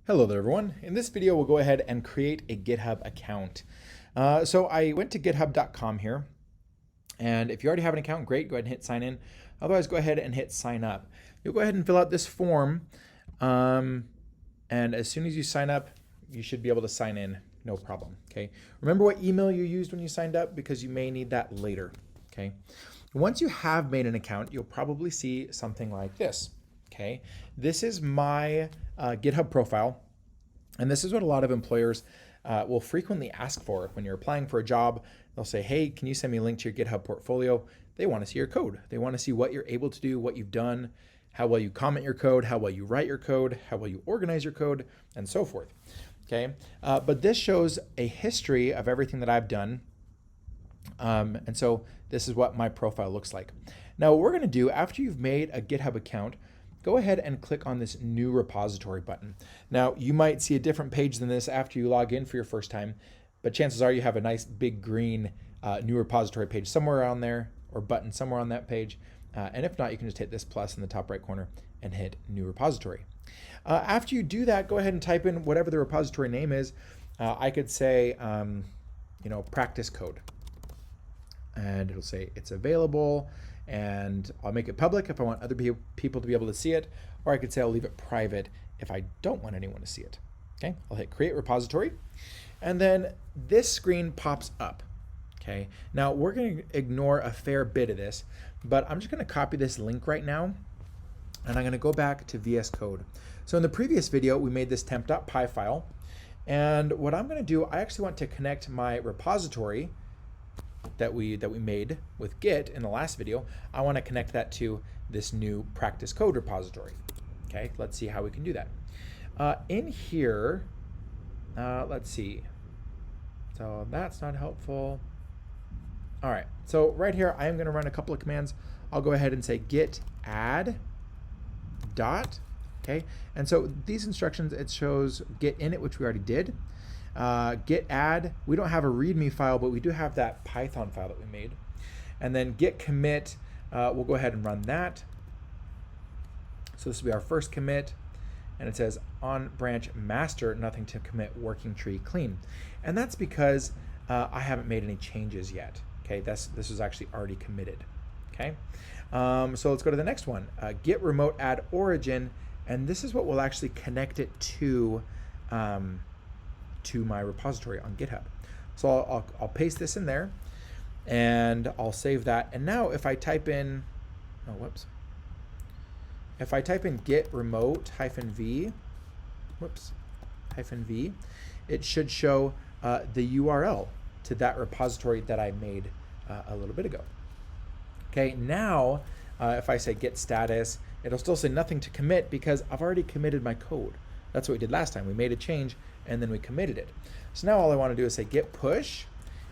Hello there everyone. In this video we'll go ahead and create a GitHub account. So I went to github.com here, and if you already have an account, great, go ahead and hit sign in. Otherwise, go ahead and hit sign up. You'll go ahead and fill out this form, and as soon as you sign up, you should be able to sign in, no problem. Okay. Remember what email you used when you signed up, because you may need that later. Okay. Once you have made an account, you'll probably see something like this. Okay, this is my GitHub profile, and this is what a lot of employers will frequently ask for. When you're applying for a job, they'll say, hey, can you send me a link to your GitHub portfolio? They want to see your code. They want to see what you're able to do, what you've done, how well you comment your code, how well you write your code, how well you organize your code, and so forth. Okay, but this shows a history of everything that I've done. And so this is what my profile looks like. Now, what we're going to do after you've made a GitHub account, go ahead and click on this new repository button. Now, you might see a different page than this after you log in for your first time, but chances are you have a nice big green new repository page somewhere around there, or button somewhere on that page. And if not, you can just hit this plus in the top right corner and hit new repository. After you do that, go ahead and type in whatever the repository name is. I could say, practice code. And it'll say it's available, and I'll make it public if I want other people to be able to see it, or I could say I'll leave it private if I don't want anyone to see it. Okay, I'll hit create repository, and then this screen pops up. Okay, now we're going to ignore a fair bit of this, but I'm just going to copy this link right now, and I'm going to go back to VS Code. So in the previous video, we made this temp.py file, and what I'm going to do, I actually want to connect my repository that we made with Git in the last video. I want to connect that to this new practice code repository. Okay, let's see how we can do that. In here, let's see. So that's not helpful. All right, so right here, I am going to run a couple of commands. I'll go ahead and say git add dot. Okay, and so these instructions, it shows git init, which we already did. Git add, we don't have a readme file, but we do have that Python file that we made. And then git commit, we'll go ahead and run that. So this will be our first commit, and it says on branch master, nothing to commit, working tree clean. And that's because I haven't made any changes yet. Okay, this was actually already committed. Okay, so let's go to the next one, Git Remote Add Origin, and this is what will actually connect it to my repository on GitHub. So I'll paste this in there, and I'll save that. And now if I type in, if I type in git remote -v, -v, it should show the URL to that repository that I made a little bit ago. Okay, now if I say git status, it'll still say nothing to commit because I've already committed my code. That's what we did last time. We made a change and then we committed it. So now all I want to do is say git push,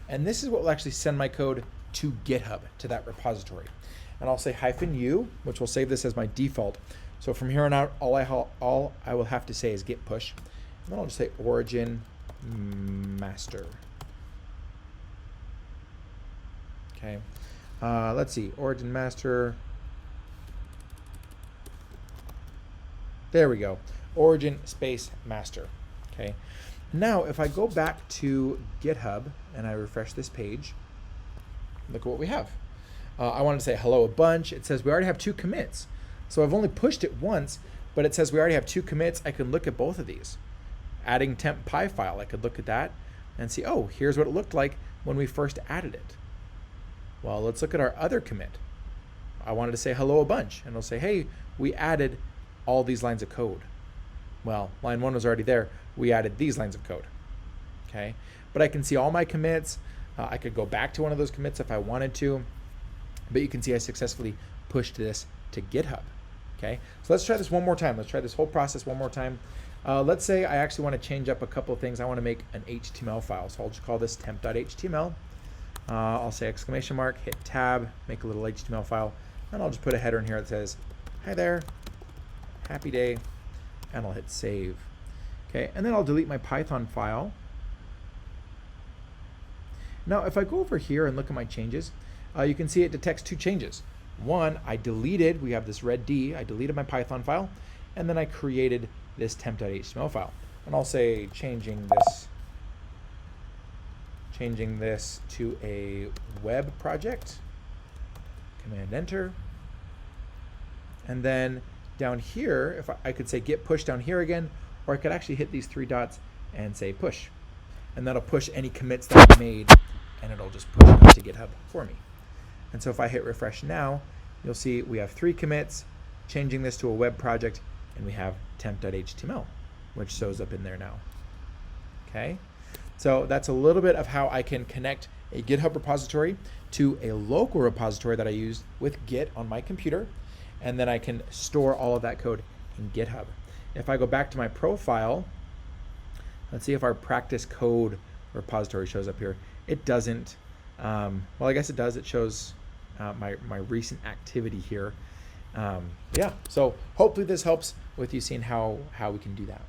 and this is what will actually send my code to GitHub, to that repository. And I'll say -u, which will save this as my default. So from here on out, all I will have to say is git push. And then I'll just say origin master. Okay, let's see, origin master. There we go, origin space master. Okay, now if I go back to GitHub and I refresh this page, look at what we have. I wanted to say hello a bunch. It says we already have 2 commits. So I've only pushed it once, but it says we already have 2 commits. I can look at both of these. Adding temp.py file, I could look at that and see, oh, here's what it looked like when we first added it. Well, let's look at our other commit. I wanted to say hello a bunch, and it'll say, hey, we added all these lines of code. Well, line 1 was already there. We added these lines of code. Okay, but I can see all my commits. I could go back to one of those commits if I wanted to, but you can see I successfully pushed this to GitHub. Okay, so let's try this one more time. Let's try this whole process one more time. Let's say I actually want to change up a couple of things. I want to make an HTML file, so I'll just call this temp.html. I'll say exclamation mark, hit tab, make a little HTML file, and I'll just put a header in here that says, hi there, happy day, and I'll hit save. Okay, and then I'll delete my Python file. Now, if I go over here and look at my changes, you can see it detects 2 changes. One, I deleted, we have this red D, I deleted my Python file, and then I created this temp.html file. And I'll say changing this to a web project. Command enter. And then down here, if I could say Git Push down here again, or I could actually hit these 3 dots and say push. And that'll push any commits that I made, and it'll just push it up to GitHub for me. And so if I hit refresh now, you'll see we have 3 commits, changing this to a web project, and we have temp.html, which shows up in there now. Okay, so that's a little bit of how I can connect a GitHub repository to a local repository that I use with Git on my computer, and then I can store all of that code in GitHub. If I go back to my profile, let's see if our practice code repository shows up here. It doesn't. Well, I guess it does. It shows my recent activity here. Yeah, so hopefully this helps with you seeing how we can do that.